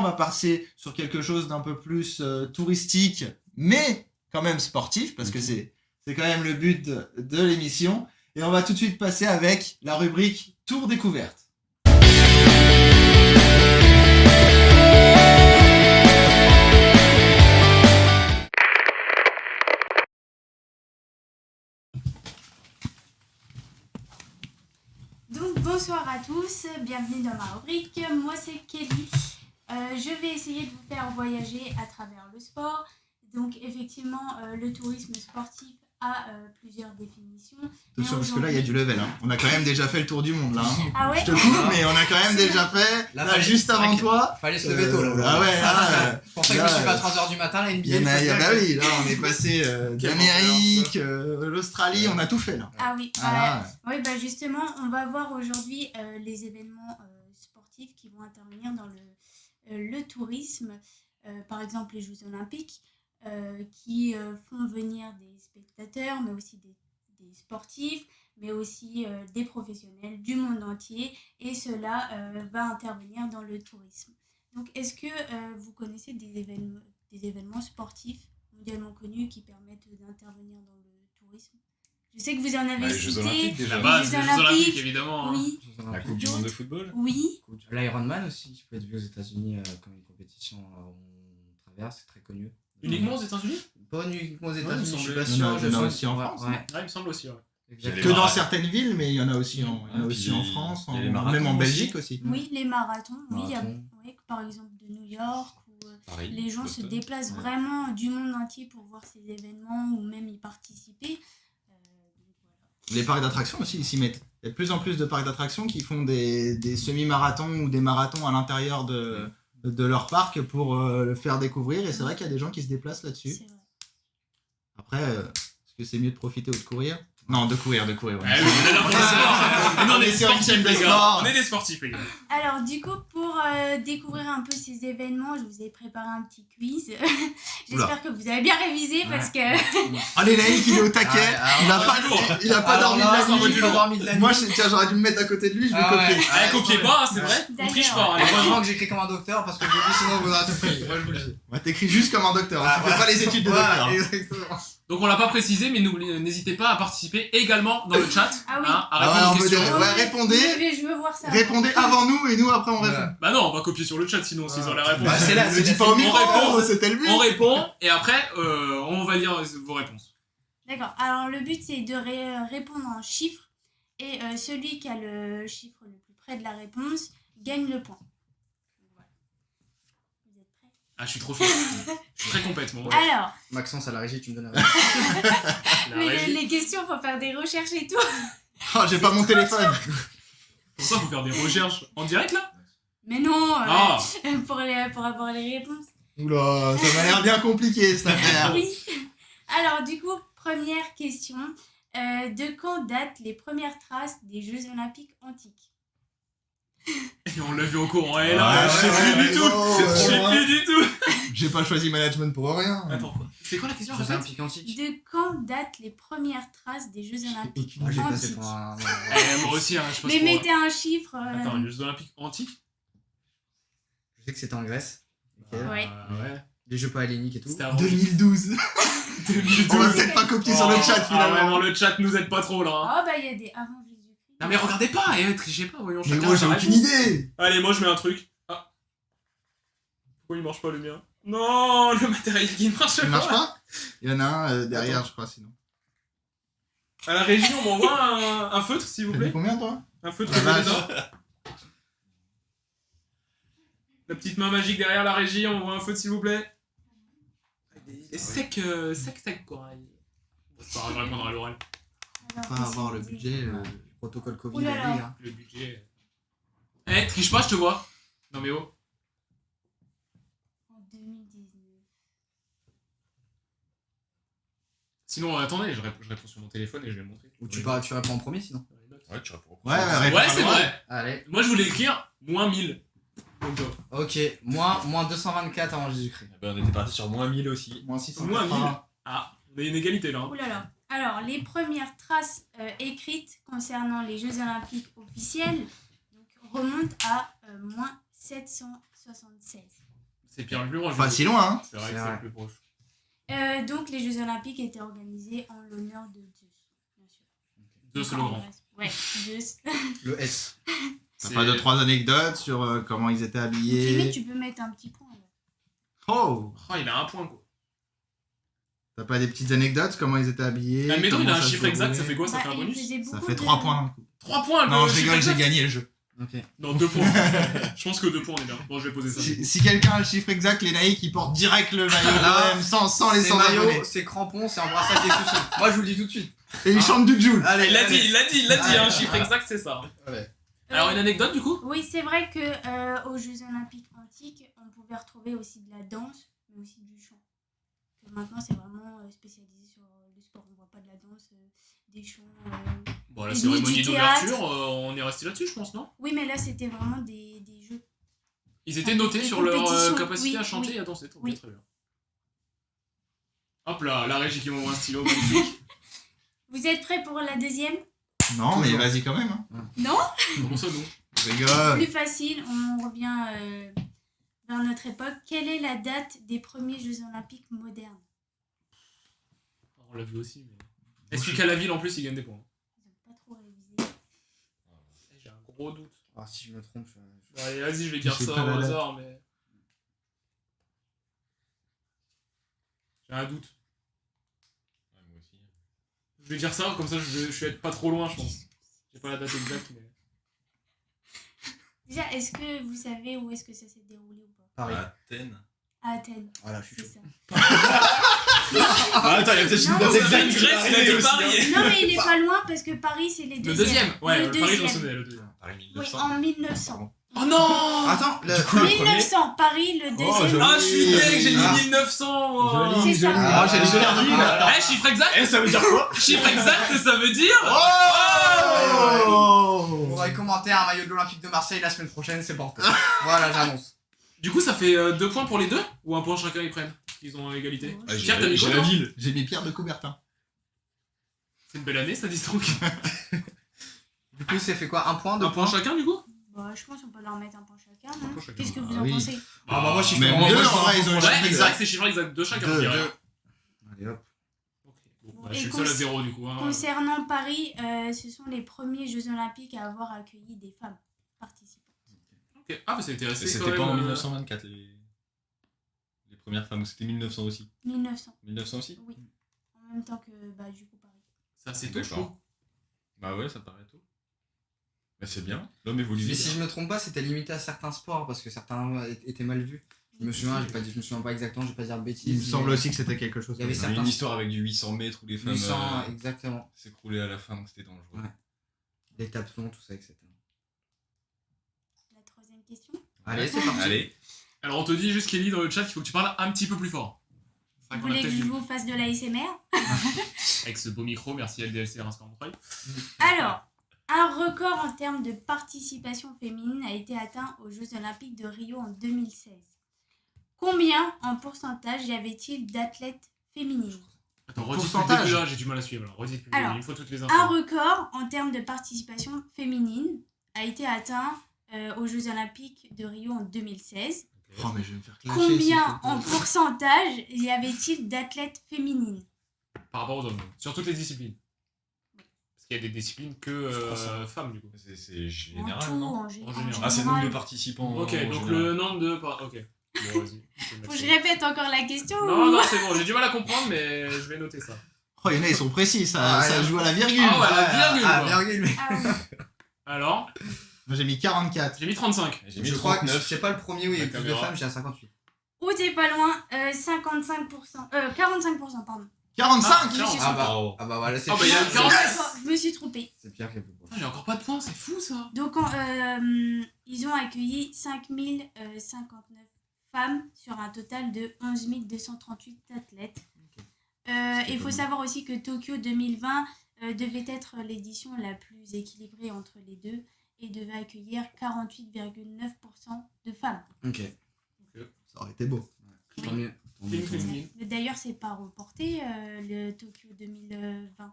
on va passer sur quelque chose d'un peu plus touristique, mais quand même sportif, parce que c'est quand même le but de l'émission. Et on va tout de suite passer avec la rubrique Tour découverte. Donc bonsoir à tous, bienvenue dans ma rubrique. Moi c'est Kelly. Je vais essayer de vous faire voyager à travers le sport. Donc effectivement, le tourisme sportif a plusieurs définitions. Attention, parce que là, il y a du level. Hein. On a quand même déjà fait le tour du monde, là. Hein. Ah ouais. Je te coupe, mais on a quand même déjà fait, là, juste avant toi. Fallait se lever tôt, là. Ah ouais, là. C'est pour ça que je me suis pas à 3h du matin, la NBA. Bah oui, là, on est passé d'Amérique, l'Australie, on a tout fait, là. Ah oui, oui, bah justement, on va voir aujourd'hui les événements sportifs qui vont intervenir dans le tourisme. Par exemple, les Jeux Olympiques. Qui font venir des spectateurs, mais aussi des sportifs, mais aussi des professionnels du monde entier, et cela va intervenir dans le tourisme. Donc, est-ce que vous connaissez des événements sportifs mondialement connus qui permettent d'intervenir dans le tourisme ? Je sais que vous en avez les Jeux cité. Olympiques, déjà. Les La base, Jeux les Jeux Olympiques, évidemment. Oui. La Coupe du Monde de football. Oui. L'Ironman aussi, qui peut être vu aux États-Unis comme une compétition où on traverse, c'est très connu. Uniquement aux États-Unis ? Pas uniquement aux Ouais, États-Unis, il me je suis semblait. pas Il y en sûr. a aussi en France. Ouais. Ouais, il me semble aussi, ouais. Exactement. Que dans marathons. certaines villes, mais il y en a aussi puis en France, il y a les marathons même en aussi. Belgique aussi. Oui, les marathons. Oui, il y a, Marathon. oui, par exemple de New York, où Paris, les gens se Boston. déplacent Ouais. vraiment du monde entier pour voir ces événements ou même y participer. Donc voilà. Les parcs d'attractions aussi, ils s'y mettent. Il y a de plus en plus de parcs d'attractions qui font des semi-marathons ou des marathons à l'intérieur de leur parc pour le faire découvrir. Et c'est vrai qu'il y a des gens qui se déplacent là-dessus. C'est vrai. Après, est-ce que c'est mieux de profiter ou de courir ? Non, de courir, ouais. Ouais, on est sur une sportifs, chaîne de les gars. sport. On est des sportifs, les gars. Alors du coup, pour découvrir un peu ces événements, je vous ai préparé un petit quiz. J'espère que vous avez bien révisé parce que... Allez, Naïk, il est au taquet. Il a pas dormi de la nuit. Moi, j'aurais dû me mettre à côté de lui, je vais copier. Allez, copiez pas, c'est vrai. On D'ailleurs. triche pas. Heureusement que j'écris comme un docteur parce que je vous dis sinon vous aurez tout pris. Moi je vous le dis. Ouais, t'écris juste comme un docteur, hein, tu fais pas les études de docteur. hein. Exactement. Donc on l'a pas précisé, mais n'hésitez pas à participer également dans le chat. Ah oui. À Ah répondre ouais, aux on veut questions. Ouais, répondez. Je veux voir ça. Répondez avant nous et nous après on répond. Ouais. Bah non, on va copier sur le chat sinon s'ils ont les réponses. Bah, c'est là, Ne dis pas au on micro, répond. c'était le but. On répond et après on va lire vos réponses. D'accord. Alors le but c'est de répondre un chiffre et celui qui a le chiffre le plus près de la réponse gagne le point. Donc, voilà. Vous êtes prêts ? Ah, je suis trop fier. Je suis très complètement. Alors, Maxence à la régie, tu me donnes la réponse. La mais régie. les questions, faut faire des recherches et tout. Oh, j'ai pas mon téléphone. Pourquoi faut faire des recherches en direct là? Mais non, Ah, pour avoir les réponses. Oula, ça m'a l'air bien compliqué cette affaire. Oui. Alors du coup, première question. De quand datent les premières traces des Jeux Olympiques antiques ? et on l'a vu en courant. Et là, Ouais, je sais ouais, plus du tout. gros, Je sais plus du tout. J'ai pas choisi management pour rien. Attends, quoi? C'est quoi la question? Jeux Olympiques antiques. De quand datent les premières traces des Jeux Olympiques Ah, j'ai passé antiques ? pour un. Moi aussi, hein, je passe Mais pour... mettez un chiffre. Attends, les Jeux Olympiques antiques? Je sais que c'était en Grèce. Ok. Ouais. Ouais. Les Jeux paléniques et tout. C'était avant. 2012. 2012. On va peut-être pas copier sur le chat Ah ouais, finalement. non, le chat nous aide pas trop là. Hein. Oh bah il y a des avant Jésus-Christ. Non mais regardez pas, trichez pas, voyons. Mais chacun moi sa j'ai aucune réponse. idée. Allez, moi je mets un truc. Ah. Pourquoi il marche pas le mien? Non, le matériel qui marche Ça marche pas? Il y en a un derrière, je crois, sinon. À la régie, on m'envoie un feutre s'il vous T'as dit plaît. combien toi? Un feutre La vache. dedans. La petite main magique derrière la régie, on m'envoie un feutre s'il vous plaît. Il est sec quoi. C'est pas grave, je vais répondre à l'oral. Alors, Pas avoir le budget. Protocole Covid, Ouh là là. oblige, hein. Le budget. Triche pas, je te vois. Non mais oh. En 2019. Sinon, attendez, je réponds sur mon téléphone et je vais le montrer. Ou tu réponds en premier sinon. Ouais, tu réponds. Ouais, réponds Ouais, à c'est l'oral. vrai. Allez. Moi, je voulais écrire moins 1000. Donc, Ok, moins 224 avant Jésus-Christ. On était parti sur moins 1000 aussi. Moins 600. moins 1000. Ah, on a une égalité là. Hein. Ouh là là. Alors, les premières traces écrites concernant les Jeux Olympiques officiels donc, remontent à moins 776. C'est Pierre le plus proche. Pas si loin, hein. C'est vrai C'est que c'est vrai. le plus proche. Donc, les Jeux Olympiques étaient organisés en l'honneur de Zeus, bien sûr. Zeus le grand. Ouais, Zeus. Le S. T'as C'est- pas 2-3 anecdotes sur comment ils étaient Limite, habillés? tu peux mettre un petit point. Là. Oh! Oh, il a un point, quoi. T'as pas des petites anecdotes? Comment ils étaient habillés? Admettons, il comment a un ça se chiffre exact, ça déroulait? fait quoi? Ça Bah, fait un il bonus faisait Ça beaucoup fait de- 3 points d'un coup. 3 points, Non, le je chiffre rigole, j'ai exact. gagné le jeu. Ok. Non, 2 points. Je pense que 2 points, on est bien. Bon, je vais poser ça. Si quelqu'un a le chiffre exact, les naïcs, ils portent direct le maillot Là, l'OM sans les C'est 100 abonnés. maillot, c'est crampon, c'est embrassade des soucis. Moi je vous le dis tout de suite. Et ils chantent du Joule. Allez, Il l'a allez. dit, il l'a dit, Allez. un chiffre exact, c'est ça. Ouais. Alors, une anecdote, du coup? Oui, c'est vrai que aux Jeux Olympiques antiques, on pouvait retrouver aussi de la danse, mais aussi du chant. Que maintenant, c'est vraiment spécialisé sur le sport. On voit pas de la danse, des chants. Bon, la Ni cérémonie du théâtre. d'ouverture, on est resté là-dessus, je pense, non? Oui, mais là, c'était vraiment des jeux. Ils étaient notés Des sur leur compétitions, capacité oui, à chanter oui. et à danser. Très Oui. bien, très bien. Hop là, la régie qui m'envoie un stylo, magnifique. Vous êtes prêts pour la deuxième? Non, mais Toujours. vas-y quand même. Hein. Non? Comment ça, non? Je rigole. Plus facile, on revient vers notre époque. Quelle est la date des premiers Jeux Olympiques modernes? On l'a vu aussi, mais. Est-ce qu'à la ville en plus il gagne des points? Ils n'ont pas trop révisé. J'ai un gros doute. Ah, si je me trompe, Bon, allez, vas-y, je vais dire Je sais ça pas au la date. hasard, mais. J'ai un doute. Ouais, moi aussi. Je vais dire ça, comme ça je vais être pas trop loin, je pense. J'ai pas la date exacte, mais. Déjà, est-ce que vous savez où est-ce que ça s'est déroulé ou pas? Paris. Athènes. À Athènes, Voilà, je suis c'est chaud. ça. Ah, attends, il y a peut-être Non, une date c'est exacte. une qui Grèce, va il a arriver dit aussi, Paris. hein. Non, mais il est pas loin parce que Paris, c'est les Le deuxièmes. deuxième? Ouais, Le Paris, je m'en deuxième. souvenais, le deuxième. Paris Oui, 1900. en 1900. Oh non! Attends, le... Du coup, le premier. 1900, Paris, le deuxième. joli. Ah, je suis deg, j'ai Ah. dit 1900! moi. Joli, C'est ça. joli. Ah, j'ai j'ai les perdu, perdu là. là. Eh, chiffre exact? Eh, ça veut dire quoi? Chiffre exact, ça veut dire. Oh! Pour les commentaires, un maillot de l'Olympique de Marseille la semaine prochaine, c'est porté. Voilà, j'annonce. Du coup, ça fait 2 points pour les deux? Ou un point chacun ils prennent? Parce qu'ils ont égalité. Ouais. Ah, Pierre, t'as mis j'ai quoi, la toi? ville. J'ai mis Pierre de Coubertin. C'est une belle année, ça dit donc. Du coup, c'est fait quoi? Un point, deux Un point points? chacun, du coup? Bah, je pense qu'on peut leur mettre un point chacun. Un non point chacun. Qu'est-ce que vous Ah en oui. pensez? Ah, bah, moi, si je Même peux- moi, deux, je en vrai, prends ils ont un le point. chiffre Ouais, exact. exact, c'est chiffre exact de chacun, je Deux, dirais. deux. Allez, hop. Ok. Bon, Bon, bah, et je suis le seul à cons- 0 du coup. Hein. Concernant Paris, ce sont les premiers Jeux Olympiques à avoir accueilli des femmes participantes. Ok. Ah, bah c'était Et resté. c'était quand pas en même, 1924 les premières femmes, ou c'était 1900 aussi? 1900, 1900 aussi? oui. En même temps que, bah, du coup, Paris. Ça, c'est tôt, je D'accord. trouve. Bah ouais, ça paraît tôt. Bah c'est bien, l'homme évolue Mais vite. si je me trompe pas, c'était limité à certains sports parce que certains étaient mal vus. Je me souviens, je me souviens pas exactement, je vais pas dire de bêtises. Il me semble mais aussi que c'était quelque chose. Il y avait Il y a certains une histoire avec du 800 mètres où les femmes 800, exactement. s'écroulaient à la fin, donc c'était dangereux. Ouais. Les tapons, tout ça, etc. La troisième question. Allez, c'est parti. Allez. Alors, on te dit juste, Kelly, dans le chat, qu'il faut que tu parles un petit peu plus fort. C'est vrai Vous qu'on a voulez que peut-être je du- vous fasse de l'ASMR? Avec ce beau micro, merci LDLC Reims 43. Alors, un record en termes de participation féminine a été atteint aux Jeux Olympiques de Rio en 2016. Combien en pourcentage y avait-il d'athlètes féminines? Attends, redis depuis le Pourcentage. début là, j'ai du mal à suivre. Alors, redis depuis le Alors, début, il me faut toutes les Un infos. record en termes de participation féminine a été atteint aux Jeux Olympiques de Rio en 2016. Oh, mais je vais me faire clasher. Combien en pourcentage y avait-il d'athlètes féminines? Par rapport aux hommes, sur toutes les disciplines. Parce qu'il y a des disciplines que femmes, du coup. C'est En général, tout, non? en En général. Ah, c'est le nombre de général. participants. Ok, en donc général. le nombre de. Ok. Bon, vas-y. Faut que je répète encore la question Non, ou- non, c'est bon, j'ai du mal à comprendre, mais je vais noter ça. Oh, il y en a, ils sont précis, ça, Ah, ça ouais. joue à la virgule. Ah ouais, la virgule, Ah, quoi. virgule, mais. Ah oui. Alors, Moi, j'ai mis 44. j'ai mis 35. J'ai mis Je crois que 39. je sais pas le premier où il y a La plus de caméra. femmes, j'ai à 58. Ou t'es pas loin, 55%. 45%, pardon. 45 Ah, je me suis Ah trompée. bah, Oh. ah bah voilà, c'est Ah bah, il y a Pierre. une 40. Je me suis trompée. C'est Pierre qui est plus proche. Putain, j'ai encore pas de points, c'est fou ça. Donc, ils ont accueilli 5059 femmes sur un total de 11 238 athlètes. Il faut savoir aussi que Tokyo 2020 devait être l'édition la plus équilibrée entre les deux et devait accueillir 48,9% de femmes. Ok. Ça aurait été beau. Tant mieux. Tant mieux, Cling, tant mieux. cling, cling. Mais d'ailleurs, c'est pas reporté le Tokyo 2020.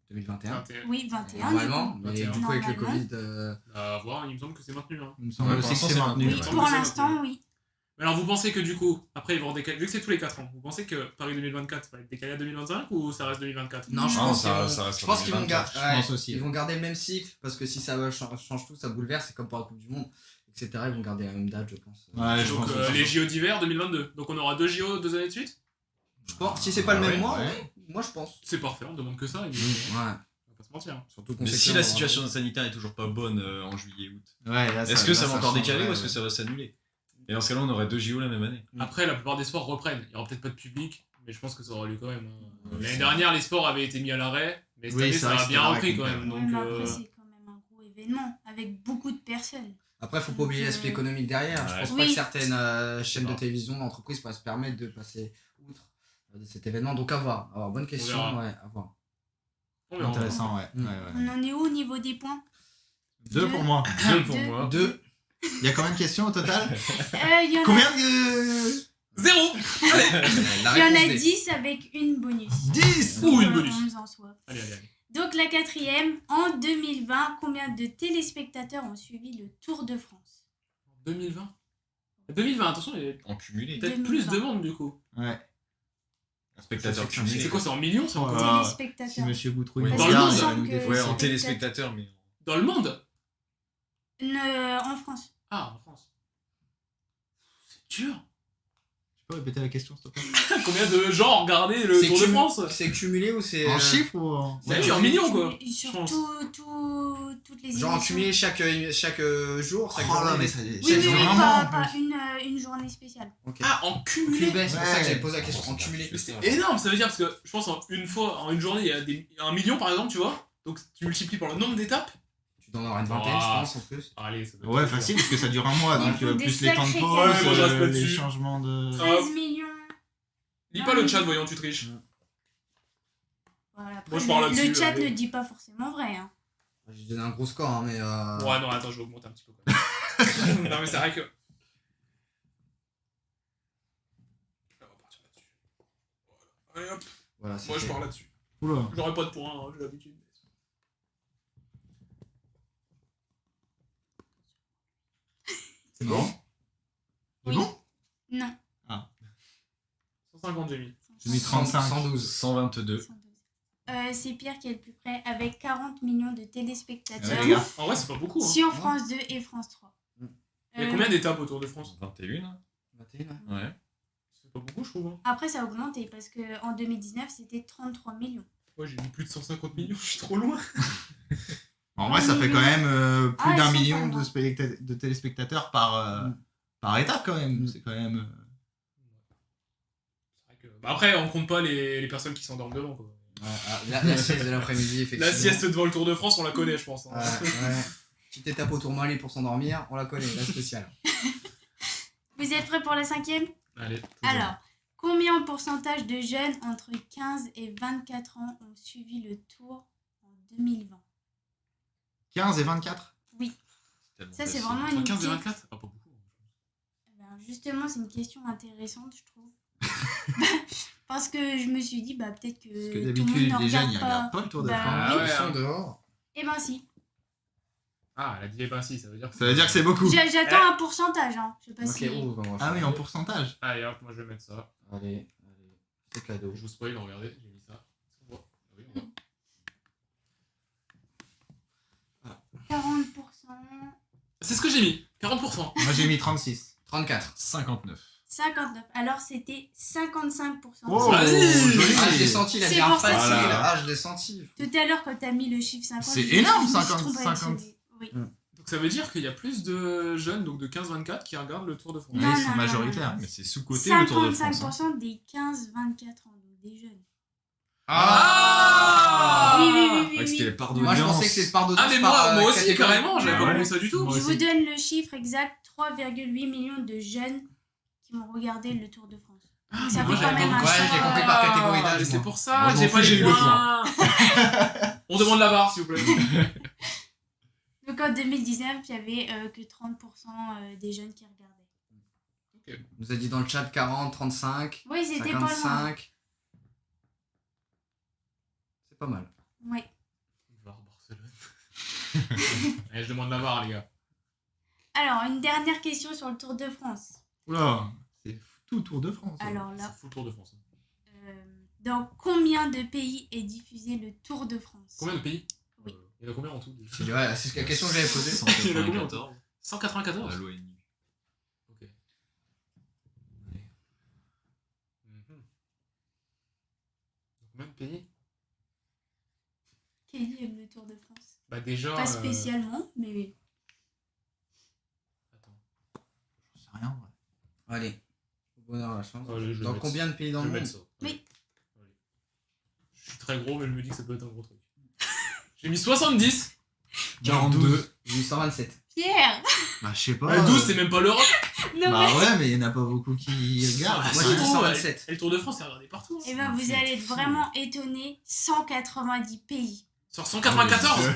2021. Oui, 21. Normalement, du coup. mais 21. du coup avec le Normalement. Covid. À voir, il me semble que c'est maintenu. Hein. Il me semble Ouais, aussi pour que c'est l'instant, maintenu. Oui, Ouais. pour l'instant, oui. Mais alors, vous pensez que du coup, après, ils vont décaler, vu que c'est tous les 4 ans, vous pensez que Paris 2024 va être décalé à 2025 ou ça reste 2024? Non, je Non, pense ça qu'ils vont, reste je pense qu'ils vont 2024. garder, Je pense aussi. ils vont garder le même cycle parce que si ça change tout, ça bouleverse. C'est comme pour la Coupe du Monde, etc. Ils vont garder la même date, je pense. Ouais, je Donc, pense aussi. les JO d'hiver 2022. Donc, on aura 2 JO 2 années de suite? Je pense. Si c'est pas le Ah même ouais, mois, ouais. ouais, moi je pense. C'est parfait, on demande que ça. Ouais. On va pas se mentir. Surtout qu'on Mais sait si que la là, on situation aura- sanitaire est toujours pas bonne en juillet-août, Ouais, là, est-ce que ça là, va encore décaler changerait, ou est-ce que ouais. ça va s'annuler? Et dans ce cas-là, on aurait 2 JO la même année. Après, la plupart des sports reprennent. Il y aura peut-être pas de public, mais je pense que ça aura lieu quand même. L'année dernière, les sports avaient été mis à l'arrêt, mais cette Oui, année, c'est ça vrai que a c'était bien l'arrêt repris quand complet. même. Ouais, Donc, mais après, c'est quand même un gros événement avec beaucoup de personnes. Après, faut pas oublier l'aspect économique derrière. Je Ouais. pense pas Oui. que certaines chaînes de Non. télévision, d'entreprise pourraient se permettre de passer outre de cet événement. Donc à voir. Alors, bonne question. verra. Ouais, à voir. on verra. Intéressant, ouais. Mm. Ouais, ouais. On en est où au niveau des points? 2 pour moi. 2 pour Deux. moi. 2. Il y a combien de questions au total? Il y en a, Combien de... 0. La il y en réponse a D. 10 avec une bonus. 10! Ouh, une Donc, bonus. 11 en soi. Allez, allez, allez. Donc la quatrième, en 2020, combien de téléspectateurs ont suivi le Tour de France? 2020. 2020, attention, il y a En cumulé. peut-être 2020. plus de monde du coup. Ouais. Un spectateur C'est cumulé. C'est quoi, c'est en millions, c'est en Ouais. quoi Ah, Téléspectateurs. Si Monsieur Boutrouille Oui. nous Dans le regarde, monde, il va il nous me semble que- défoncer. Ouais, en c'est téléspectateur, mais. Dans le monde? En France. Ah, en France. C'est dur. Tu peux répéter la question, s'il te plaît? Combien de gens ont regardé le C'est Tour de cumu- France? C'est cumulé ou c'est. En chiffres ou en... C'est oui, en millions quoi. Et sur je pense. toutes les Genre en émissions. cumulé chaque jour, chaque Oh là, journée. mais ça... Oui, ça oui, dure oui, vraiment, pas, en pas plus. une journée spéciale. Ok. Ah, en cumulé? Cumulé, c'est pour ça que Ouais. j'avais posé la question. En cumulé. Mais c'est énorme, ça veut dire parce que je pense en une fois, en une journée, il y a il y a 1 million par exemple, tu vois. Donc tu multiplies par le nombre d'étapes. Tu dois en avoir une vingtaine, je pense, en plus. Allez, ça doit Ouais, être- facile, parce que ça dure un mois, Il donc faut des plus les temps de sacrés pause, calculs. Moi, je reste les là-dessus. changements de... 13 millions. Lis pas le chat, voyons, tu triches. Voilà, après, Moi, je parle le là-dessus, chat allez. ne dit pas forcément vrai. Hein. J'ai donné un gros score, hein, mais. Ouais, non, attends, je vais augmenter un petit peu quand même. Non, mais c'est vrai que. On va partir là-dessus. Voilà. Allez hop, Voilà, moi je c'était- pars là-dessus. Oula. J'aurais pas de points, hein, j'ai l'habitude. C'est Non. bon? C'est Oui. bon? Non. 150 j'ai mis. J'ai mis 35. 112. 122. C'est Pierre qui est le plus près, avec 40 millions de téléspectateurs Ouais, les gars. En vrai, c'est pas beaucoup. Hein. sur France 2 et France 3. Il y a combien d'étapes au Tour de France? 21. 21. Ouais. C'est pas beaucoup, je trouve. Hein. Après, ça a augmenté parce qu'en 2019, c'était 33 millions. Moi, j'ai mis plus de 150 millions, je suis trop loin. En vrai, ça fait quand même plus Ah, ils d'un sont million pas de, loin. de téléspectateurs par étape, quand même. Mm. C'est quand même... C'est vrai que- Bah, après, on compte pas les personnes qui s'endorment devant. Quoi. La sieste de l'après-midi, effectivement. La sieste devant le Tour de France, on la connaît, je pense. Hein. Ouais. Petite étape au Tourmalet pour s'endormir, on la connaît, la spéciale. Vous êtes prêts pour la cinquième? Allez. Alors, combien en pourcentage de jeunes entre 15 et 24 ans ont suivi le Tour en 2020? 15 et 24? Oui. tellement Ça, c'est facile. vraiment Entre une 15 et petite- 24? Ah, pas beaucoup. Eh ben, justement, c'est une question intéressante, je trouve. Parce que je me suis dit, bah, peut-être que, Parce que tout le monde d'habitude, ne les jeunes, ils regarde regardent pas le Tour de Bah, France. Ah ouais, Ils sont hein. dehors. Eh ben si. Ah, elle a dit, eh ben si, ça veut dire que Ça veut dire que c'est beaucoup. J'attends un pourcentage, hein. Je sais pas Ok, si... oh, bah, on va Ah oui, changer. en pourcentage. Allez, hop, moi je vais mettre ça. Allez, c'est cadeau. Je vous spoil, regardez, j'ai mis ça. Est-ce qu'on voit? Ah oui, on voit. 40%, C'est ce que j'ai mis, 40%. Moi, j'ai mis 36. 34. 59. 59. Alors, c'était 55%. Oh, Vas-y. joli. Ah, je l'ai senti, la C'est bière pour ça facile. que- Ah, je l'ai senti. Tout à l'heure, quand t'as mis le chiffre 50, C'est je- énorme, je me suis 50, trompée, 50. Oui. Donc ça veut dire qu'il y a plus de jeunes, donc de 15-24, qui regardent le Tour de France. Oui, Non, ils sont non, majoritaires. Mais c'est sous-côté le Tour de France. hein. 55% des 15-24 ans, donc des jeunes. Ah Oui, oui, oui, oui, Ouais, c'était oui. les parts Moi, je d'audience. pensé que c'était par d'audience. Ah, mais par, moi aussi, catégorie. carrément, j'avais pas Ouais. compris ça du tout. Moi Je aussi. vous donne le chiffre exact, 3,8 millions de jeunes qui ont regardé le Tour de France. Ah, Ça mais fait moi, quand j'avais même pas un Ouais, j'ai choix. compris par catégorie d'âge, Mais c'est moi. pour ça, Moi, je j'ai m'en pas fous, j'ai les eu le points. On demande la barre, s'il vous plaît. Donc en 2019, il n'y avait que 30% des jeunes qui regardaient. On nous a dit dans le chat 40, 35, Oui, c'était pas loin. 55. C'est pas mal. Ouais. Var Barcelone. Allez, je demande la barre, les gars. Alors, une dernière question sur le Tour de France. Oula, c'est tout Tour de France. Alors là, C'est fou le Tour de France. dans combien de pays est diffusé le Tour de France? Combien de pays Oui. Il y en a combien en tout déjà C'est ouais, c'est la question que j'avais posée. Il y en a combien en tout 194. 194. À l'ONU. Ok. Allez. Combien de pays Kelly aime le Tour de France. Bah déjà... Pas spécialement, mais Attends. Je sais rien, ouais. Allez, au bonheur, la chance. Allez, je vais Dans mettre- combien de pays dans je le vais monde? mettre ça. Oui. Allez. Je suis très gros, mais je me dis que ça peut être un gros truc. J'ai mis 70. 42. J'ai eu 127. Pierre. Bah, je sais pas. Le 12, c'est même pas l'Europe. Non Bah mais... ouais, mais il y en a pas beaucoup qui regardent. Ah, Moi c'est j'ai dit gros, 127. Et le Tour de France, c'est regardé partout. Eh ben, vous allez être vraiment étonnés. 190 pays. Sur 194.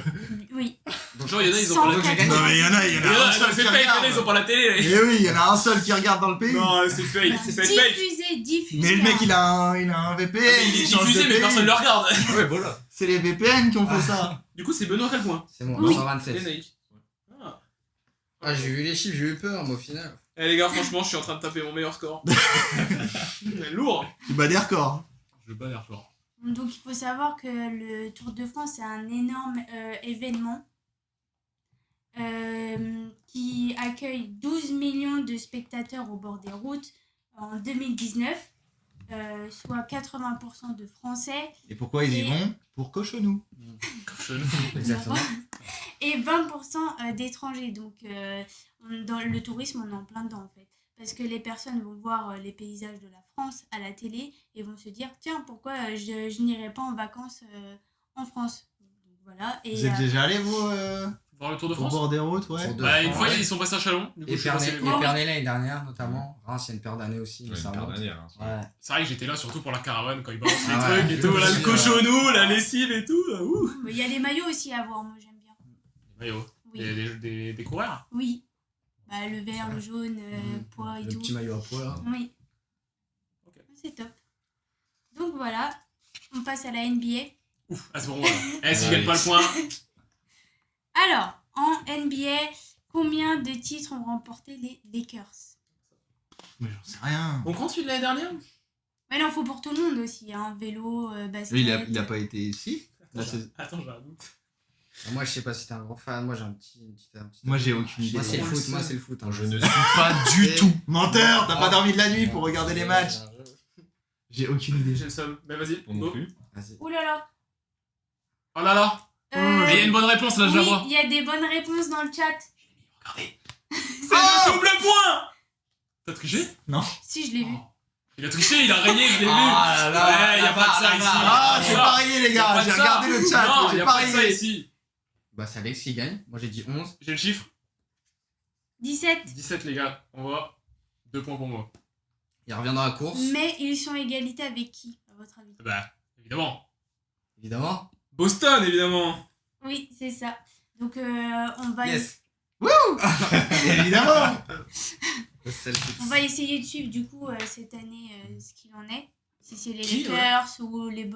Oui. Donc genre, il y en a, ils ont pas la Donc, j'ai 190. gagné. Non, mais il y en a Il y en a, un seul c'est qui fake, il y en a, ils ont regarde. pas la télé. là. Eh oui, il y en a un seul qui regarde dans le pays. Non, c'est fake, c'est fake. Diffusé. Mais le mec, il a un VPN. Il est change de diffusé, mais pays. personne le regarde. Ouais, voilà. C'est les VPN qui ont fait ça. Du coup, c'est Benoît à quel point C'est bon, Oui. 127. Naïk. Ah. Ah, j'ai vu les chiffres, j'ai eu peur, moi au final. Eh les gars, franchement, je suis en train de taper mon meilleur score. Mais lourd. Tu bats des records. Je veux pas dire fort. Donc il faut savoir que le Tour de France c'est un énorme événement qui accueille 12 millions de spectateurs au bord des routes en 2019, soit 80% de Français Et pourquoi ils y Et- vont? Pour Cochonou. Exactement. et 20% d'étrangers. Donc dans le tourisme on est en plein dedans en fait. Parce que les personnes vont voir les paysages de la France à la télé et vont se dire tiens pourquoi je n'irai pas en vacances en France. Donc, voilà. Et Vous êtes déjà allés, vous, Voir le Tour de au France. bord des routes, ouais? Tour de Bah, une France. fois, ils sont passés à Chalon. Du coup, je suis passé les voir. Épernay l'année dernière, notamment. Reims, il y a une paire d'années aussi. mais Ouais, ça une paire remonte. d'années, hein. Ouais. C'est vrai que j'étais là surtout pour la caravane quand ils balancent les Ah ouais, trucs et je tout. me Là, le suis, cochonou, la lessive et tout. Ouh. il y a les maillots aussi à voir, moi j'aime bien. Maillot. Oui. Des coureurs. Oui. Bah, le vert, le jaune, poids et Le tout. petit maillot à poids là. Oui. Ok. C'est top. Donc voilà, on passe à la NBA. Ouf, à ce moment-là. Eh, si je Allez. gagne pas le point. Alors, en NBA, combien de titres ont remporté les Lakers? Mais j'en sais rien. On compte celui de l'année dernière. Mais non, faut pour tout le monde aussi, hein. Vélo, basket. Lui, il a pas été ici. Là, c'est- Attends, j'ai un doute. Moi, je sais pas si t'es un grand fan. Moi, j'ai un petit. Moi, j'ai aucune idée. Moi, c'est le On le foot. Moi, sait. c'est le foot. hein. Je ne suis pas du Et- tout. Menteur, t'as pas dormi de la nuit pour regarder les matchs. J'ai aucune idée. J'ai le seum. Mais vas-y. Moi non go. plus. Vas-y. Ouh là là. Oh là là. Euh, Et il y a une bonne réponse là, je la oui, vois. il y a des bonnes réponses dans le chat. Regardez. C'est le double point. T'as triché? Si, je l'ai vu. Oh. Il a triché, il a rayé, je l'ai vu. Ah là là, Ouais, y a la pas de barre, ça la ici. barre. Ah, y a j'ai pas parié, les Y a pas gars. de J'ai ça. regardé le chat. Non, J'ai y a pas de ça parié. ici. Bah, c'est Alex qui gagne. Moi, j'ai dit 11. J'ai le chiffre. 17. 17 les gars. On voit. 2 points pour moi. Il revient dans la course. Mais ils sont égalité avec qui, à votre avis? Bah, évidemment. Évidemment. Boston, évidemment. Oui, c'est ça. Donc, on va Yes. Évidemment. On va essayer de suivre du coup cette année ce qu'il en est. Si c'est les Qui, Lakers ou les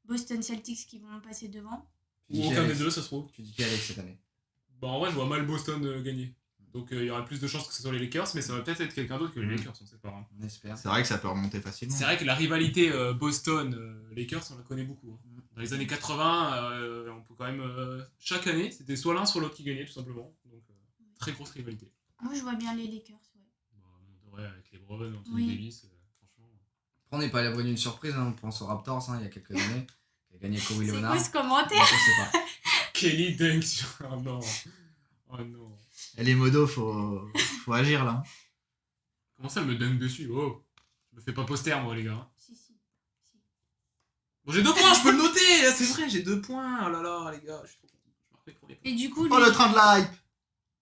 Boston Celtics qui vont passer devant. Ou aucun des deux, ça se trouve. Tu dis qui Alex cette année? Bah, en vrai, je vois mal Boston gagner. Donc, il y aura plus de chances que ce soit les Lakers, mais ça va peut-être être quelqu'un d'autre que les Lakers, on sait pas. Hein. On espère. C'est vrai que ça peut remonter facilement. C'est vrai que la rivalité Boston-Lakers, on la connaît beaucoup. Hein. Dans les années 80, on peut quand même. Chaque année, c'était soit l'un, soit l'autre qui gagnait, tout simplement. Donc, très grosse rivalité. Moi je vois bien les Lakers. Ouais. Bon, ouais, avec les Lebron, Anthony Oui. Davis, franchement. Après, on n'est pas à l'abri d'une surprise. Hein. On pense aux Raptors il y a quelques années. Qui a gagné Kawhi C'est Leonard. quoi ce commentaire? Donc, on sait pas. Kelly dunk sur. Oh non. Oh non. Et les modos, faut agir là. Comment ça, elle me dunk dessus? Oh. Je me fais pas poster, moi, les gars. Si, si. Bon, j'ai 2 points, je peux le noter! C'est vrai, j'ai 2 points. Oh là là, les gars, je suis trop content. Je marque les premiers points. Et du coup, Oh, le train de la hype.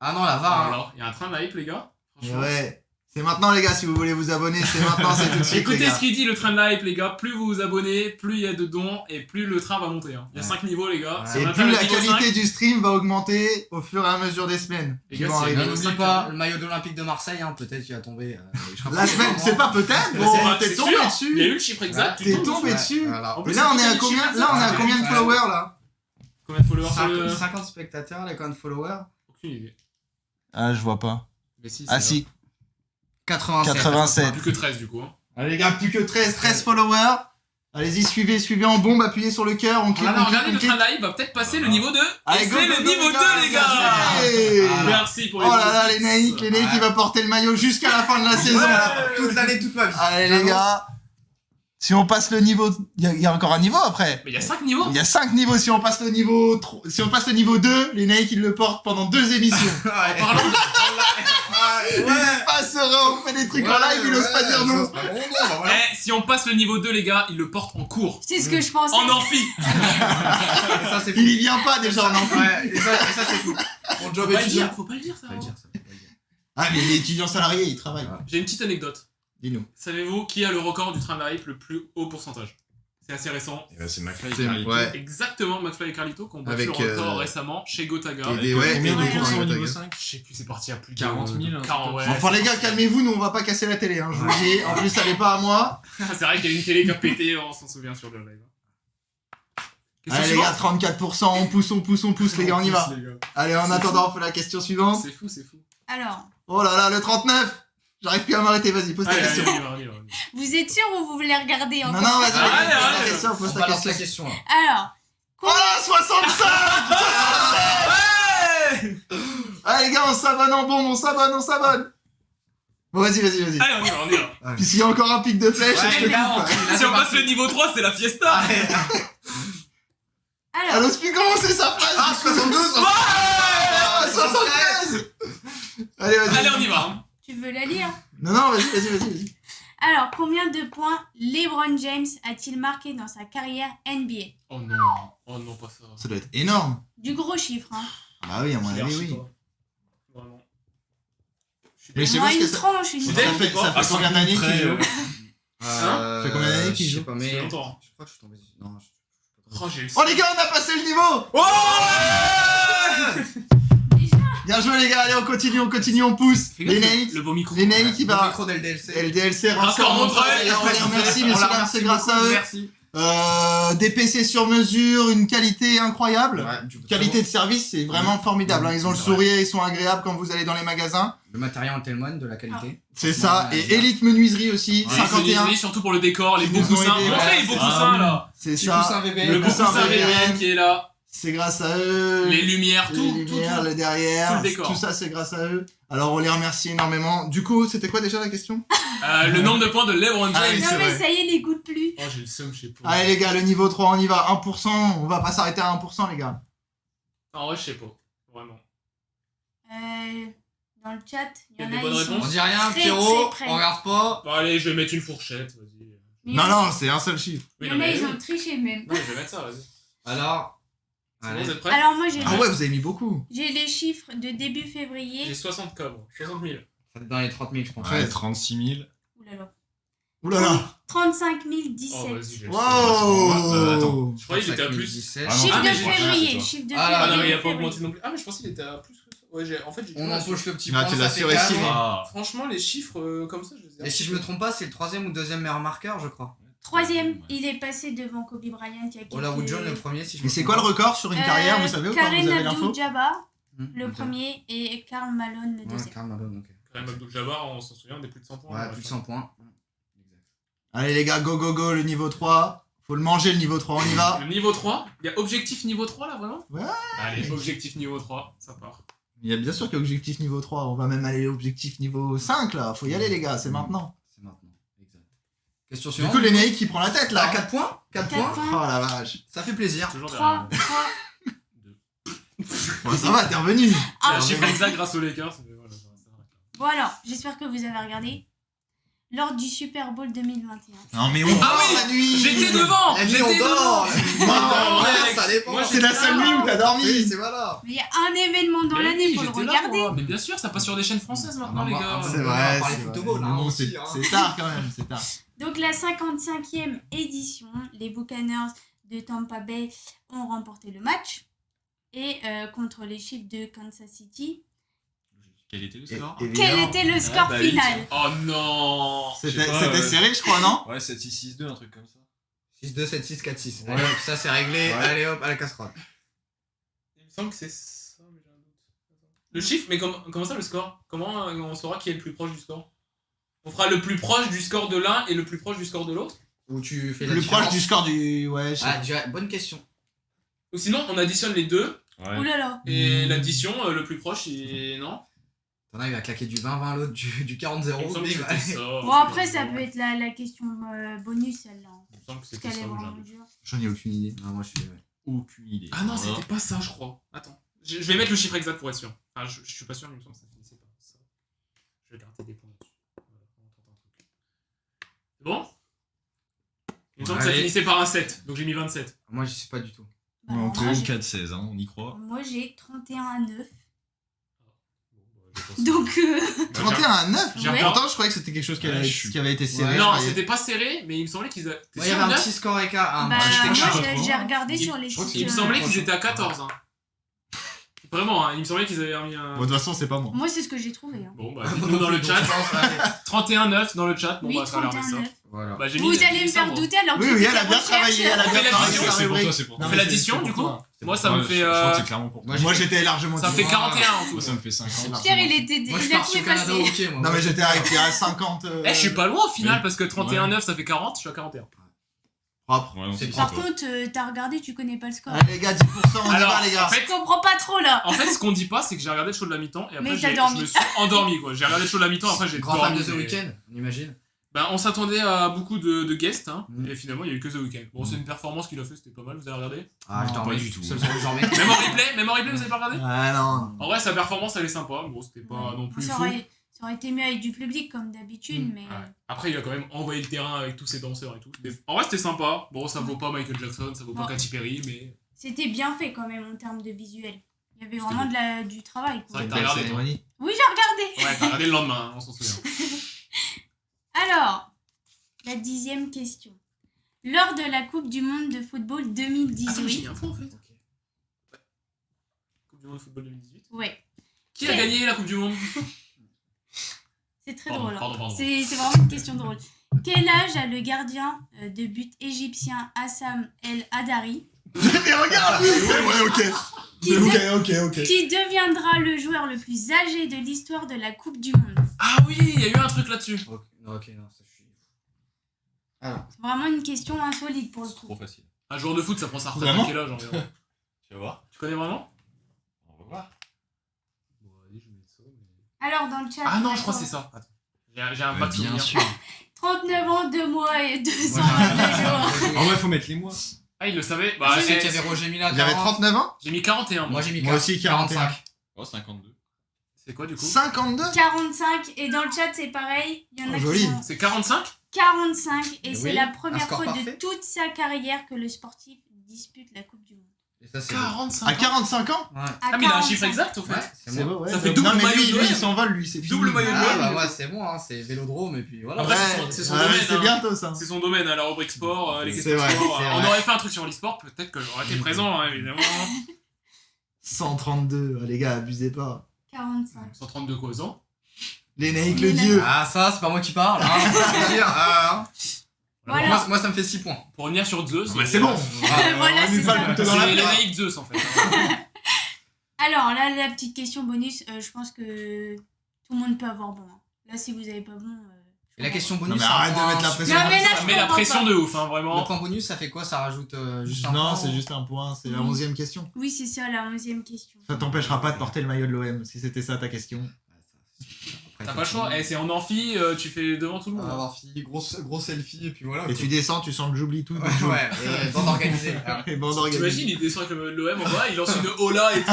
Ah non, la VAR. hein. Alors, il y a un train de hype, les gars. Et Franchement. ouais. C'est maintenant, les gars, si vous voulez vous abonner, c'est maintenant, c'est tout de suite. les Écoutez gars. ce qu'il dit, le train de hype, les gars. Plus vous vous abonnez, plus il y a de dons et plus le train va monter. Hein. Il y a Ouais. 5 niveaux, les gars. Ouais. Si on Et atteint plus le la niveau qualité 5, du stream va augmenter au fur et à mesure des semaines Les qui gars, vont c'est arriver. Mais bien. n'oublie 5, pas le maillot de l'Olympique de Marseille, hein, peut-être qu'il va tomber. La semaine, c'est pas peut-être, Mais gros, c'est pas- t'es c'est tombé sûr. dessus. Il y a eu le chiffre exact. Ouais. tu T'es tombes tombé dessus. dessus. Voilà. En Mais plus, là, on c'est est à le combien, chiffre là, on est à exact. combien de Ouais. followers là? Combien de followers sur le... 50 spectateurs, les coins de followers. Aucune idée. Ah, je vois pas. Mais si, Ah c'est si, 87. Plus que 13 du coup. Hein. Allez les gars, plus que 13 followers. Allez-y, suivez en bombe, appuyez sur le cœur, on clique, Alors, on clique, regardez, on le clique. train live va peut-être passer le niveau 2. Allez, Et go, c'est go, le go, niveau 2, les gars. Allez. Merci pour les Oh là là, les pouces. Naïk qui va porter le maillot jusqu'à la fin de la saison. Toute l'année, toute ma vie. Allez les gars, si on passe le niveau, il y a encore un niveau après. Mais il y a 5 niveaux. Il y a 5 niveaux, si on passe le niveau si on passe le niveau 2, les Naïk ils le portent pendant 2 émissions. En parlant de... Il est pas serein, on fait des trucs en live, il ose pas dire non. Eh, si on passe le niveau 2, les gars, il le porte en cours. C'est ce que je pensais. En amphi. Ça, c'est fou. Il y vient pas déjà en amphi. Ouais, et ça, c'est fou. Mon Faut job pas le étudiant. dire, faut pas le dire ça. Faut pas le hein. dire, ça, faut pas le dire. Ah mais les étudiants salariés ils travaillent. Ouais. J'ai une petite anecdote. Dis-nous. Savez-vous qui a le record du train de la hype le plus haut pourcentage? C'est assez récent. Et bah, c'est McFly et C'est- Carlito. ouais. Exactement, McFly et Carlito qui ont battu Avec, le record récemment chez Gotaga. Et ouais, Combien de ouais, pourcents ouais. au niveau Ouais. 5? Je sais plus, c'est parti à plus de 40 000, un 40, ouais. Enfin les gars, calmez-vous, nous on va pas casser la télé, hein, je vous le dis. En plus ça n'est pas à moi. C'est vrai qu'il y a une télé qui a pété, on s'en souvient sur le live. Question Allez les gars, suivante. 34%, on pousse les gars, on y va. Allez, en attendant, on fait la question suivante. C'est fou, c'est fou. Alors, Oh là là, le 39. J'arrive plus à m'arrêter, vas-y, pose ta Allez, question. allez, on y va, on y va. vous êtes sûr ou vous voulez regarder Non, encore non, vas-y, Allez, pose ta allez, question, On pose ta balance la question. question là. Alors, Oh là, 65. Allez les gars, on s'abonne en bombe, on s'abonne. Bon, vas-y. Allez, on y va, on y va. Puis s'il y a encore un pic de flèche, Ouais, je te là, coupe. Si on passe le niveau 3, c'est la fiesta. Allez, alors, Allô, Spi, comment c'est sa phrase? ah, 72, Ah, 73. Allez, vas-y. Allez, on y va. Hein. tu veux la lire? Non, vas-y. Alors, combien de points LeBron James a-t-il marqué dans sa carrière NBA? Oh non, pas ça. Ça doit être énorme. Du gros chiffre, hein. Ah oui, à mon C'est avis, archi oui. pas. Vraiment. Mais je sais Moi, pas ce que une ça... tranche, une C'est Ça tranche. fait, ça Ah, fait combien d'années qu'il Près, joue Hein Ça fait combien d'années qu'il Je joue sais pas, Ça fait mais. longtemps. Je crois que je suis tombé. Non, je. Oh, j'ai le Oh les gars, on a passé le niveau. Déjà, Bien joué les gars, allez on continue, on pousse. Fais gaffe, Les Naïcs, le beau micro. les Naïcs qui Le va... micro d'LDLC. LDLC, Raccord Montreuil. D'ailleurs, on les remercie, mais c'est grâce à eux. Merci. Des PC sur mesure, une qualité incroyable. Ouais, du coup, Qualité de service, c'est vraiment formidable. Hein. Ils ont le C'est sourire, ils sont agréables quand vous allez dans les magasins. Le matériel en Telmon, de la qualité. C'est Franchement, ça. ouais, Et Elite Menuiserie aussi, Ouais, 51. Surtout pour le décor, les Qui beaux nous ont coussins. aidés. Montrez les beaux coussins là. C'est Petit ça. coussin bébé. Le beau coussin coussin VVN. VVN qui est là. C'est grâce à eux. Les lumières, Les tout. lumières, le derrière, tout le décor. tout ça c'est grâce à eux. Alors on les remercie énormément. Du coup, c'était quoi déjà la question? Le nombre de points de LeBron James. Ah oui, non c'est mais vrai. ça y est, il écoute plus. Oh, j'ai le seum, je sais pas. Allez les gars, le niveau 3, on y va. 1%, on va pas s'arrêter à 1% les gars. En vrai, je sais pas. Vraiment. Dans le chat, il y en Il y a a des bonnes ils sont On réponses. dit rien, très, Pierrot. très près. On regarde pas. Bon, allez, je vais mettre une fourchette, vas-y. Mais Non, c'est un seul chiffre. Il y en a, ils ont triché même. Non, je vais mettre ça, vas-y. Alors. C'est bon, Allez. vous êtes prêts? Alors moi j'ai Ah ouais, vous avez mis beaucoup. j'ai les chiffres de début J'ai février. 60 cas, moi. 60 000. Ça va être dans les 30 000, je pense. Ouais, 36 000. Ouh là là. Ouh là là. 35 Oh, 017. vas-y, j'ai le seum. Wow. Attends. Je croyais qu'il était à plus. 17. Ah non. Chiffre Ah, mais de j'ai- février, c'est toi. chiffre de Ah là, Ah non, mais il février. a pas augmenté non plus. Ah, mais je pensais qu'il était à plus que ça. Ouais, en fait, j'ai On empoche le petit Ah, point. tu ça l'as fait surestimé. quatre. Ah. Franchement, les chiffres comme ça, je les ai. Et si je me trompe pas, c'est le 3ème ou 2ème meilleur marqueur, je crois. Troisième, il est passé devant Kobe Bryant il y a quelques... Ola John le premier, si je Mais me c'est trompe quoi le pas. record sur une carrière, vous savez ou pas? Vous Karen avez l'info? Abdul-Jabbar, le Ok. premier, et Karl Malone, le Ouais, deuxième. Karl Malone, ok. Quand même, Abdul-Jabbar, on s'en souvient, des plus de 100 points. Ouais, plus de 100 points. Exact. Allez les gars, go, le niveau 3. Faut le manger le niveau 3, on y va. Le niveau 3, il y a objectif niveau 3 là, vraiment? Ouais. Allez, objectif niveau 3, ça part. Il y a bien sûr qu'il y a objectif niveau 3, on va même aller objectif niveau 5 là. Faut y aller les gars, c'est maintenant. C'est maintenant. Exact. Question Du suivante. coup, les Naïcs qui prend la tête là. Là, 4 points 4 Quatre points. points. Oh la vache. Ça fait plaisir. Toujours 3, derrière. 3, Bon, ça va, t'es revenu. Ah, Un chiffre exact grâce aux Lakers, mais voilà, ça va. Bon alors, j'espère que vous avez regardé. Lors du Super Bowl 2021. Non mais on Ah dort oui, la nuit. J'étais devant! Elle dit J'étais on dort. devant. Ouais, ça dépend. Moi, C'est la seule nuit où t'as Oui, dormi. c'est voilà. Mais il y a un événement dans Mais l'année, oui, faut le j'étais là, regarder. moi. Mais bien sûr, ça passe sur des chaînes françaises maintenant, les gars. C'est On va vrai, parler c'est football, vrai. hein, Bon, aussi, c'est hein. c'est tard quand même, c'est tard. Donc la 55e édition, les Buccaneers de Tampa Bay ont remporté le match. Et contre les Chiefs de Kansas City. Quel était le score? Quel était le score bah, final? Oh non! C'était Je sais pas, c'était serré, je crois, non? Ouais, 7-6-6-2, un truc comme ça. 6-2, 7-6, 4-6. Ouais. Allez hop, ça c'est réglé. Ouais. Allez hop, à la casserole. Il me semble que c'est ça, mais j'ai un doute. Le chiffre, mais comment ça le score? Comment on saura qui est le plus proche du score? On fera le plus proche du score de l'un et le plus proche du score de l'autre. Où tu fais la Plus proche différence. du score du. Ouais, je sais Ah, pas. déjà, bonne question. Ou sinon, on additionne les deux Ouais. Oh là là. et l'addition, le plus proche, non. T'en as, il va claquer du 20-20, l'autre du 40-0. Il me semble que bim. c'était ça. Bon, après, ça peut être la question bonus, celle-là. Il me semble que Parce c'était qu'elle ça. est où j'ai un vraiment doute. dure. J'en ai aucune idée. Non, moi je suis. Ouais. Aucune idée. Ah non, Voilà. c'était pas ça, je crois. Attends. Je vais mettre le chiffre exact pour être sûr. Enfin, je suis pas sûr, mais il me semble que ça finissait par ça. Je vais gratter des points dessus. Voilà, on tente un truc. C'est bon? Il me semble que ça Allez. finissait par un 7, donc j'ai mis 27. Moi je sais pas du tout. Bah, Non, alors, plus. moi, 34-16, hein, on y croit. moi, j'ai 31 à 9. Bon, bah, je pense- Donc, Bah, 31 à 9. j'ai Ouais. Pourtant, je croyais que c'était quelque chose qui Ouais, avait, je suis- qui avait été serré. Ouais, je Non, croyais. c'était pas serré, mais il me semblait qu'ils avaient. T'es Ouais, il y sûr, avait un 9? petit score écart. bah, petit moi, écart. j'ai regardé Il- sur les je crois que sites. Il me c'est- semblait qu'ils étaient à 14. Hein. Vraiment, hein, il me semblait qu'ils avaient remis un. Bon, de toute façon, c'est pas moi. Moi, c'est ce que j'ai trouvé. Hein. Bon, bah, Moi dites-nous non dans le plus, chat. donc je pense, allez. 31-9 dans le chat. Bon, Oui, bah, ça a l'air de 31 ça. 9. Voilà. Bah, j'ai Vous mis- j'ai allez mis me ça, faire moi. douter alors que Oui, j'ai oui, fait elle a des bien recherches. travaillé. Elle a On bien fait travaillé l'addition, sur c'est la pour rubrique. toi, c'est pour toi. Non, On fait mais l'addition, c'est du pour coup toi. Moi, ça me Ouais, fait. je crois que c'est clairement pour toi. Moi, Moi, j'étais largement Ça fait dessus. 41 en tout. Moi, ça me fait 50. Pierre, il était. Moi je Il a pars tout sur Canada effacé. ok. Moi. Non, mais j'étais avec à 50. Eh, je suis pas loin au final Oui. parce que 31-9 ça fait 40, je suis à 41. Propre. Ouais, non, C'est c'est Par pas toi. contre, t'as regardé, tu connais pas le score. Allez, les gars, 10%, on y Alors, va, les gars. en fait, Je comprends pas trop là. En fait, ce qu'on dit pas, c'est que j'ai regardé le show de la mi-temps et après Mais t'as je dormi. me suis endormi quoi. J'ai regardé le show de la mi-temps, après j'ai Grand dormi. fan de The mais- Weeknd, on imagine. Ben, on s'attendait à beaucoup de guests, hein, Mm. et finalement il y a eu que The Weeknd. Bon, c'est une performance qu'il a fait, c'était pas mal, vous avez regardé? Ah, je Non, dormais pas du tout. Seul sur le genre Même en replay, vous avez pas regardé? Ah non. En vrai, sa performance elle est sympa, bon, c'était pas non plus ça, fou. ça aurait été mieux avec du public comme d'habitude, mais. Ouais. Après, il a quand même envoyé le terrain avec tous ses danseurs et tout. En vrai, c'était sympa. Bon, ça vaut pas Michael Jackson, ça vaut pas Ouais. Katy Perry, mais. C'était bien fait quand même en termes de visuel. Il y avait C'était vraiment beau. du travail. C'est Quoi. vrai que t'as Belle regardé, toi. cérémonie. Oui, j'ai regardé. Ouais, t'as regardé le lendemain, hein, on s'en souvient. Alors, la 10e question. Lors de la Coupe du Monde de football Attends, j'ai 2018, mis un faux en fait. Coupe du Monde de football 2018. ouais, Qui a gagné la Coupe du Monde? c'est très Pardon, drôle. hein. pardon. C'est vraiment une question drôle. Quel âge a le gardien de but égyptien Assam El Hadari Mais regarde. Ouais, ok. qui, Ok. qui deviendra le joueur le plus âgé de l'histoire de la Coupe du Monde? Ah oui, il y a eu un truc là-dessus. Ok, non, ça je suis. Alors, C'est vraiment une question insolite pour le C'est coup. trop facile. Un joueur de foot, ça prend sa retraite Vraiment à quel âge environ? Tu vas voir? Tu connais vraiment? On va voir. Bon, allez, je vais mettre ça. Alors, dans le chat. Ah non, on je crois que a c'est ça. Attends. J'ai un Ouais, vague bien souvenir. sûr. 39 ans, 2 mois et 222 moi, jours. En vrai, faut mettre les mois. Ah, il le savait. Bah, je sais eh, qu'il y avait Roger Mila. Il avait 40. 39 ans. j'ai mis 41 moi. Moi j'ai mis Moi aussi, 45. Oh, 52. C'est quoi du coup? 52. 45 et dans le chat c'est pareil, il y en a Oh, qui joli. sont C'est 45? 45 et Oui, c'est la un première score fois parfait. de toute sa carrière que le sportif dispute la Coupe du Monde. Et ça c'est beau. 45 À 45 ans. Ouais. À Ah, mais il a un 45. chiffre exact au fait. Ouais, c'est moi. ouais. Ça fait double Non, mais maillot lui, de lui, il l'OM. s'envole, lui, c'est fini. Double maillot de Ah l'OM. bah ouais, c'est bon, hein, c'est Vélodrome et puis voilà. Après, Ouais, c'est son ouais, domaine, c'est hein. bientôt ça. C'est son domaine, hein, la rubrique sport, les C'est questions vrai, sport. c'est On vrai. aurait fait un truc sur l'e-sport, peut-être que j'aurais été présent, hein, évidemment. 132. Les gars, abusez pas. 45. 132 causants. L'énaïque le dieu. Ah ça, c'est pas moi qui parle. Hein, je veux dire, Voilà. moi ça me fait 6 points. Pour revenir sur Zeus. Mais c'est bon. Voilà, on lui c'est parle ça. plutôt dans la C'est place. l'énaïque Zeus en fait. Alors là, la petite question bonus, je pense que tout le monde peut avoir bon. hein. Là, si vous avez pas bon. Et la question Non, bonus. mais c'est un arrête de point mettre la sur- pression. Non, mais là, Ça je met la comprends pression pas. de ouf, hein, Le vraiment. point bonus, ça fait quoi? Ça rajoute juste un point Non, c'est juste un point. C'est la Oui. 11e question. Oui, c'est ça, la 11e question. Ça t'empêchera pas de porter le maillot de l'OM si c'était ça ta question. T'as pas le choix, eh, c'est en amphi, tu fais devant tout le On va monde. avoir fini, gros selfie et puis voilà. Et ok. tu descends, tu sens que j'oublie tout. Ouais, et bande organisée. Et bande organisée. T'imagines, il descend avec l'OM en bas, il lance une hola et tout.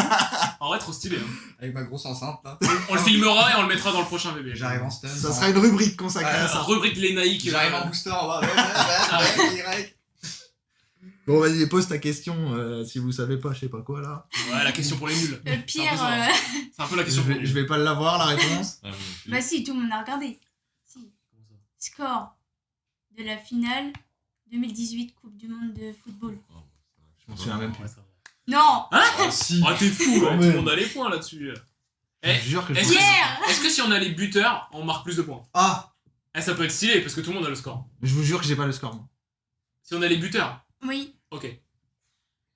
En vrai, trop stylé. Hein. Avec ma grosse enceinte là. On le filmera et on le mettra dans le prochain bébé. J'arrive en stun. Ça sera une rubrique consacrée à ça. Rubrique l'énaïque. J'arrive en booster en bas. Ouais. Bon, vas-y, pose ta question si vous savez pas, je sais pas quoi là. Ouais, la question pour les nuls. Pierre, C'est un peu ça. C'est un peu la question pour les Je nuls. vais pas l'avoir la réponse. Ah, oui. bah si, tout le monde a regardé. Si. Score de la finale 2018 Coupe du Monde de football. Je m'en souviens même plus. Ouais, ça va. Non, Ah, si. Oh, t'es fou, Oh, ouais, tout mais- le monde a les points là-dessus. Je Eh, jure que je est-ce me que, souviens. Pierre. est-ce que si on a les buteurs, on marque plus de points? Ah, Eh, ça peut être stylé parce que tout le monde a le score. Je vous jure que j'ai pas le score. Moi. Si on a les buteurs, Oui. ok.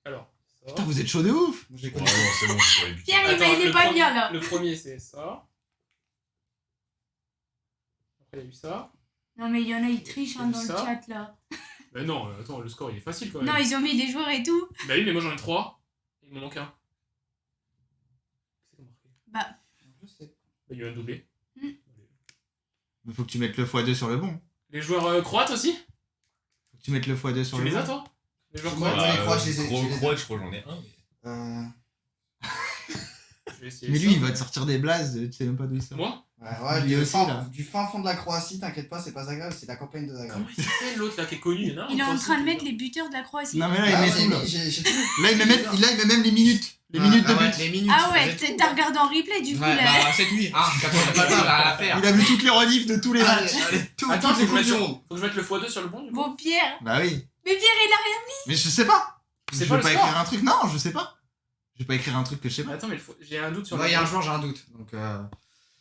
Alors, ça. Putain, vous êtes chaud de ouf. j'ai Ouais, connu. non, c'est bon, c'est pour les buts. Pierre, Attends, il est le pas premier- bien là. Le premier, c'est ça. Après, il y a eu ça. Non, mais il y en a, ils trichent hein, dans le Ça. chat là. Mais non, attends, le score il est facile quand même. Non, ils ont mis les joueurs et tout. Bah oui, mais moi j'en ai 3. Il m'en manque un. C'est qu'on marqué. Bah, Je sais. Bah, il y a eu un doublé. Il faut que tu mettes le x2 sur le bon. Les joueurs croates aussi. Faut que tu mettes le x2 sur Tu le les as bon. toi? Les joueurs Ouais, croates. les Croates, je les ai- Gros je les ai. Croate, je crois que j'en ai un. Je vais essayer Mais ça. lui, il va te sortir des blazes, tu sais même pas d'où il sort. Moi? Ouais, Lui aussi, là. du fin fond de la Croatie, t'inquiète pas, c'est pas Zagreb, c'est la campagne de Zagreb. Comment il s'appelle l'autre là qui est connu? il est en train de mettre les buteurs de la Croatie. Non, mais là, il Ah met ouais, tout, là. j'ai tout. Là, il met même les minutes. Les minutes de but. Les minutes. Ah ouais, t'as regardé en replay du coup Ouais, là. bah cette nuit, hein, quand on a pas le temps, on a rien à faire. Il a vu toutes les rediffs de tous les Allez, matchs. allez, tout, Attends, toutes faut les que, je mette coupes du sur- monde. faut que je mette le x2 sur le bon du coup. Bon, Pierre. Bah oui. Mais Pierre, il a rien. Mais je sais pas. Tu Je sais pas vais le pas score? écrire un truc. Non, je sais pas. Je vais pas écrire un truc que je sais pas. Attends, mais j'ai un doute sur Moi, le il y a un bon. joueur, j'ai un doute. Donc,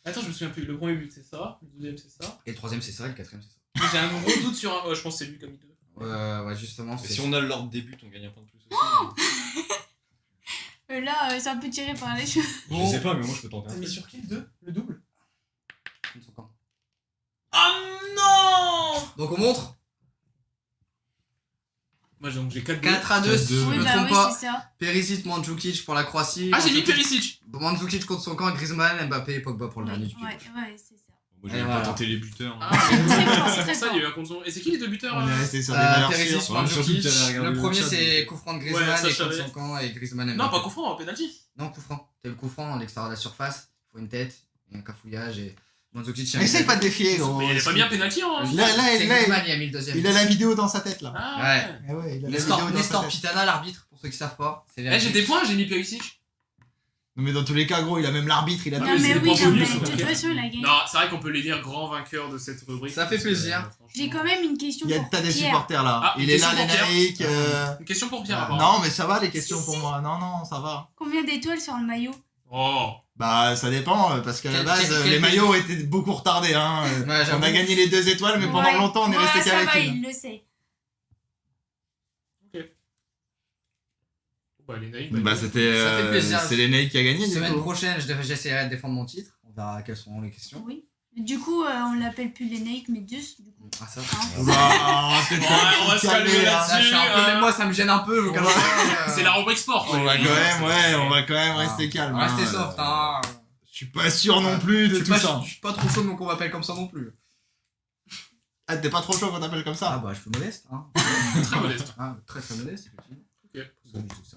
Attends, je me souviens plus. Le premier but c'est ça, le deuxième c'est ça. et le troisième, c'est ça, le quatrième, c'est ça. Mais j'ai un gros doute sur un. Oh, je pense que c'est lui comme il deux. Ouais, justement, Mais c'est. si on a l'ordre des buts, on gagne un point de plus aussi. Là, c'est un peu tiré par les cheveux. Je sais pas, mais moi je peux tenter T'as un mis truc. sur qui le 2? Le double? Ah non! Donc, on montre Moi donc j'ai 4 4-2, si je Oui, me bah trompe oui, pas. c'est ça. Perisic, Mandzukic pour la Croatie. Ah, j'ai mis Mandzukic- Perisic! Mandzukic contre son camp, Griezmann, Mbappé et Pogba pour le dernier du Ouais, pied. ouais, c'est ça. Moi Et j'avais voilà. pas tenté les buteurs. Ah, Très fort, c'est très pour ça fort. il y a eu un contre. Et c'est qui les deux buteurs? On est resté sur des valeurs Perisic, sûres. Ouais, surtout que Mandzukic. t'avais regardé Le le premier, chat, c'est donc. coup franc de Ouais, Griezmann ça, et je contre savais. son camp et Griezmann Mbappé. Non, pas coup franc, penalty. Non, coup franc. T'as le coup franc à l'extérieur de la surface. Il faut une tête et un cafouillage et Mandzukic. Essaye pas de défier, gros. Mais il est pas bien penalty, hein. Là, C'est Griezmann, il a mis le deuxième. il a la vidéo dans sa tête là. Ah, Ouais. Ah ouais, il a la Nestor, vidéo dans Nestor sa tête. Pitana, l'arbitre, pour ceux qui savent pas. C'est Eh, vérifié. j'ai des points, j'ai mis Perisic. Non, mais dans tous les cas, gros, il a même l'arbitre, il a Ah, Non, mais tout. c'est mais des oui, points non, bonus, mais de ok. toute façon, il a gagné. Non, c'est vrai qu'on peut les dire grand vainqueur de cette rubrique. Ça fait parce que, plaisir. franchement- J'ai quand même une question Il y a pour t'as des Pierre. supporters là. Ah, Il une est là, question pour Pierre. l'Anaïque. Une question pour Pierre, apparemment. Non, mais ça va les questions Si, pour si. moi. Non, ça va. Combien d'étoiles sur le maillot? Oh. Bah, ça dépend, parce qu'à la Quel- base, quel- quel les pays maillots étaient beaucoup retardés. Hein. Ouais, j'avoue. On a gagné les 2 étoiles, mais pendant Ouais. longtemps, on est Ouais, resté ça va, qu'avec une. il le sait. Bah, les naïfs. Bah, c'était. Ça fait plaisir. C'est l'Anaïque qui a gagné. du Semaine coup. prochaine, j'essaierai de défendre mon titre. On verra quelles seront les questions. Oui. Du coup, on l'appelle plus l'Enaïque, mais Zeus, du coup. Ah, ça. Hein. Ouah, peut-être Ouais, pas on va se calmer, calmer là. là-dessus. Là, je suis un peu, hein. même moi, ça me gêne un peu. je vous cache pas. C'est la rubrique sport. On va quand même, ouais, on va quand même rester calme. Restez hein. soft, hein. Je suis pas sûr non plus de Je suis tout pas- ça. Je suis pas trop chaud, donc on m'appelle comme ça non plus. Ah, t'es pas trop chaud quand t'appelles comme Ah ça. bah, je suis modeste, hein. Très modeste. Ah, très très modeste, effectivement. Ok.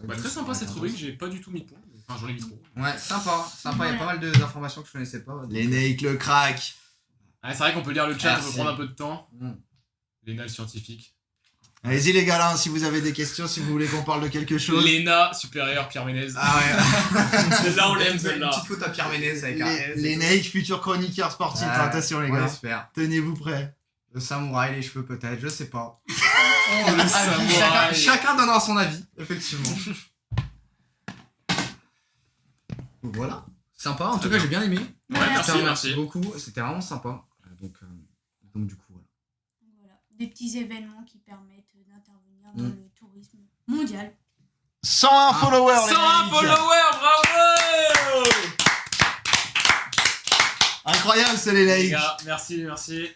Bah, très sympa cette rubrique, j'ai pas du tout mis de points. Enfin, j'en ai mis trop. Ouais, sympa, sympa, il y a pas mal d'informations que je connaissais pas. donc- L'Anaïque le crack. Ah, c'est vrai qu'on peut lire le chat, on Merci. peut prendre un peu de temps. Mm. Léna, le scientifique. Allez-y les gars, hein, si vous avez des questions, si vous voulez qu'on parle de quelque chose. Léna, supérieur, Pierre Ménez. Ah ouais. Celle-là, on l'aime, Une celle-là. petite faute à Pierre Ménez avec un S. Les Naïcs, futurs chroniqueurs sportifs. Ouais. Attention les On gars. espère. Tenez-vous prêts. Le samouraï, les cheveux peut-être, je sais pas. le samouraï. Chacun donnera son avis, effectivement. Donc voilà. Sympa, en tout cas bien. j'ai bien aimé. Ouais, Voilà. merci, Je te remercie merci. beaucoup, c'était vraiment sympa. Donc du coup, voilà. Voilà. Des petits événements qui permettent d'intervenir dans Mm. le tourisme mondial. 101 followers les 101 Naïcs. followers, bravo! Incroyable c'est les Les Naïcs. gars, merci, merci.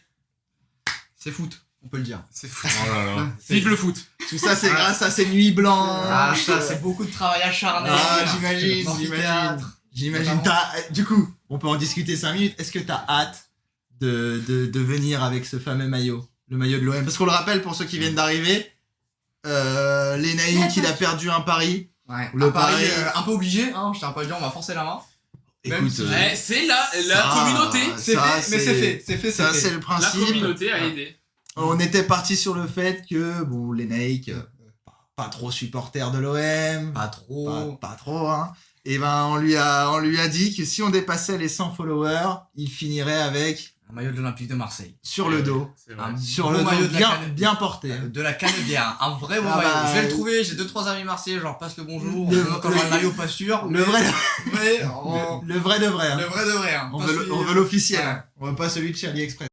C'est foot, on peut le dire. C'est fou. Oh là là. Vive le foot. Tout ça c'est grâce à ces nuits blanches. Ah ça, c'est beaucoup de travail acharné. Ah, j'imagine, L'amphithéâtre. J'imagine. Du coup, on peut en discuter 5 minutes. Est-ce que t'as hâte de venir avec ce fameux maillot, le maillot de l'OM? Parce qu'on le rappelle pour ceux qui viennent d'arriver, les Naïcs, il a perdu un pari. Ouais, Le un pari pari- un peu obligé, hein, je tiens pas à dire, on m'a forcé la main. Même Écoute, si- Eh, c'est la ça, communauté. C'est ça, fait, mais c'est fait, c'est fait, Ça, c'est c'est fait. le La principe. communauté a aidé. On était parti sur le fait que, bon, les Naïcs, pas trop supporters de l'OM. Pas trop. Pas trop, hein. Et ben, on lui a dit que si on dépassait les 100 followers, il finirait avec, Un maillot de l'Olympique de Marseille. sur le dos, C'est vrai. Un sur beau le maillot dos, de la bien, Canne- bien porté. De la Canebière, un vrai beau Ah maillot. bah, Je vais le trouver, j'ai 2-3 amis marseillais, je leur passe le bonjour. Le- Quand j'ai un maillot pas sûr. Le vrai, Mais, oh, le vrai de vrai, hein. le vrai de vrai. Hein. On Pas veut, celui- on veut l'officiel, Ouais. hein. On veut pas celui de chez AliExpress.